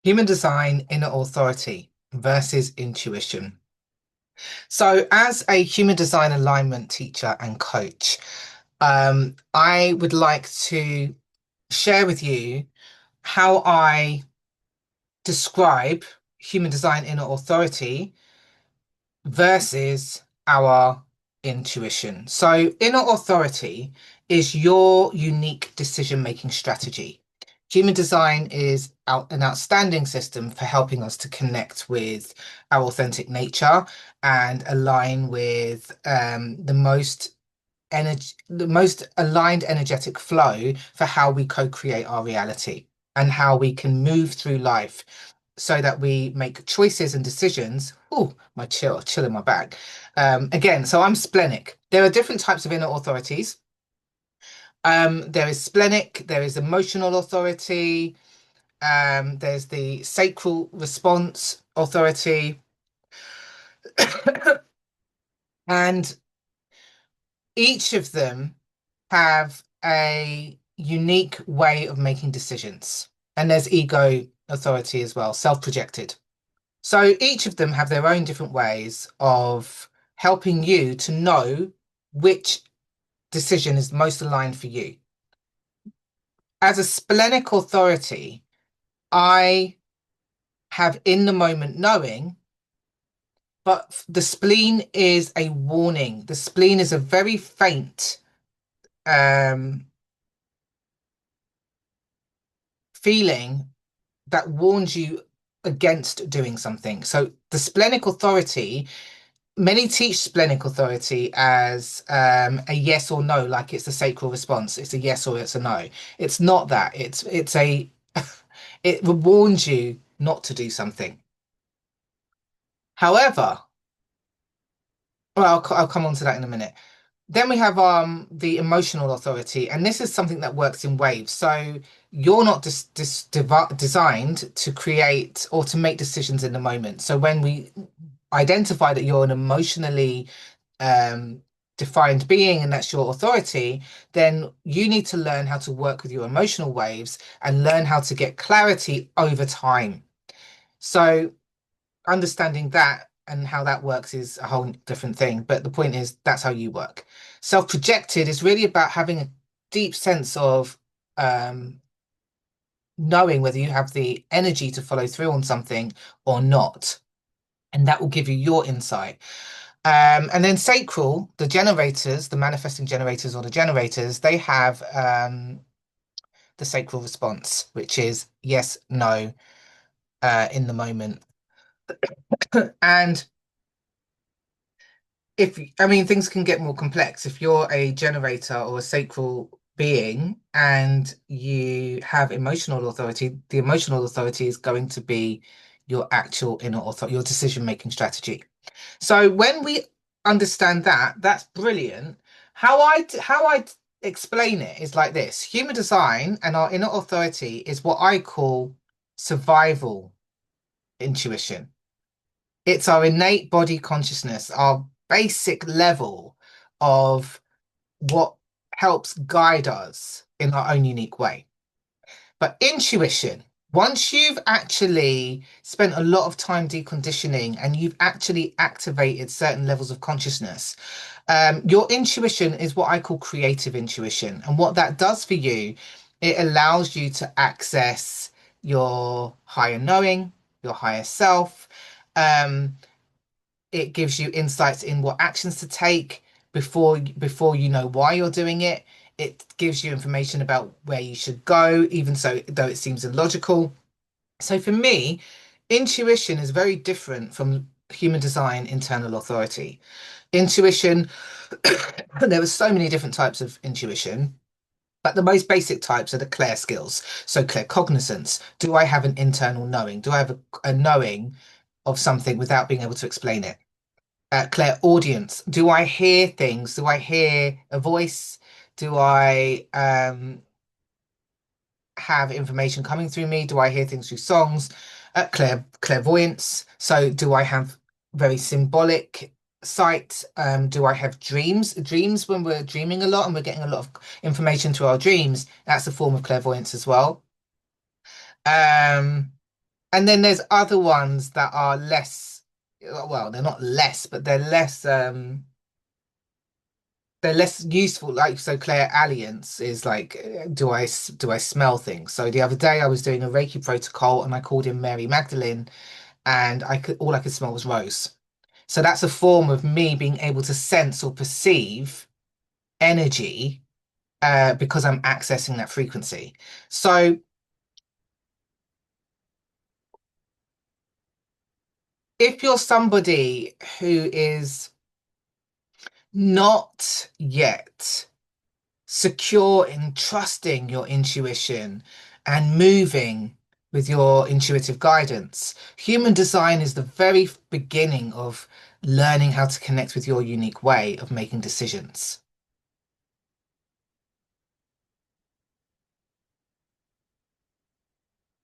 Human design, inner authority versus intuition. So, as a human design alignment teacher and coach, I would like to share with you how I describe human design, inner authority versus our intuition. So, inner authority is your unique decision-making strategy. Human design is an outstanding system for helping us to connect with our authentic nature and align with the most aligned energetic flow for how we co-create our reality and how we can move through life so that we make choices and decisions. Oh, my chill in my back. Again, so I'm splenic. There are different types of inner authorities. There is splenic, there is emotional authority, there's the sacral response authority, and each of them have a unique way of making decisions. And there's ego authority as well, self-projected. So each of them have their own different ways of helping you to know which decision is most aligned for you. As a splenic authority, I have in the moment knowing, but the spleen is a warning. The spleen is a very faint um, feeling that warns you against doing something. So the splenic authority, many teach splenic authority as a yes or no, like it's a sacral response. It's a yes or it's a no. It's not that. It's a it warns you not to do something. However, well, I'll come on to that in a minute. Then we have the emotional authority, and this is something that works in waves. So you're not designed to create or to make decisions in the moment. So when we identify that you're an emotionally um, defined being and that's your authority, then you need to learn how to work with your emotional waves and learn how to get clarity over time. So understanding that and how that works is a whole different thing. But the point is, that's how you work. Self-projected is really about having a deep sense of um, knowing whether you have the energy to follow through on something or not. And that will give you your insight. And then sacral, the generators, the manifesting generators or the generators, they have the sacral response, which is yes, no, in the moment. And if I mean things can get more complex if you're a generator or a sacral being and you have emotional authority, the emotional authority is going to be your actual inner authority, your decision making strategy. So when we understand that, that's brilliant. How I explain it is like this: human design and our inner authority is what I call survival intuition. It's our innate body consciousness, our basic level of what helps guide us in our own unique way. But intuition, once you've actually spent a lot of time deconditioning and you've actually activated certain levels of consciousness, your intuition is what I call creative intuition. And what that does for you, it allows you to access your higher knowing, your higher self. Um, it gives you insights in what actions to take before you know why you're doing it. It gives you information about where you should go, even so though it seems illogical. So for me, intuition is very different from human design internal authority. Intuition, there are so many different types of intuition. But the most basic types are the clair skills. So claircognizance. Do I have an internal knowing? Do I have a knowing of something without being able to explain it? Clairaudience. Do I hear things? Do I hear a voice? Do I have information coming through me? Do I hear things through songs? Clairvoyance. So do I have very symbolic sight? Do I have dreams? Dreams when we're dreaming a lot and we're getting a lot of information through our dreams. That's a form of clairvoyance as well. Um, And then there's other ones that are less, well, they're not less, but they're less useful. Like, so clairaudience is like, do I smell things? So the other day I was doing a Reiki protocol and I called in Mary Magdalene, and I could all I could smell was rose. So that's a form of me being able to sense or perceive energy, because I'm accessing that frequency. So if you're somebody who is not yet secure in trusting your intuition and moving with your intuitive guidance, human design is the very beginning of learning how to connect with your unique way of making decisions.